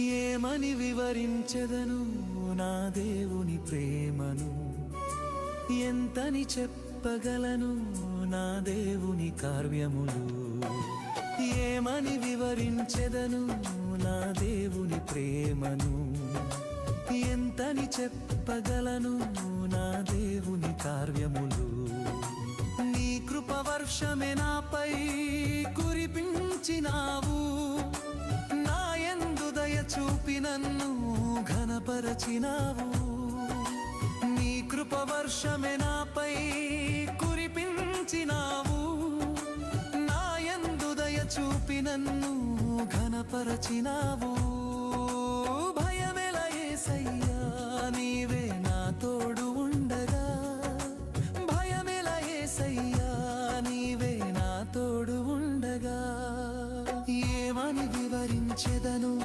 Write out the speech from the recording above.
ఏమని వివరించెదను నా దేవుని ప్రేమను, ఎంతని చెప్పగలను నా దేవుని కార్యములు. ఏమని వివరించెదను నా దేవుని ప్రేమను, ఎంతని చెప్పగలను నా దేవుని కార్యములు. నీ కృప వర్షమే నాపై కురిపించినావు, నా యందు దయ చూపి నన్ను ఘనపరచినావు. నీ కృప వర్షమే నాపై కురిపించినావు, నా యందు దయ చూపి నన్ను ఘనపరచినావు. భయమెల యేసయ్యా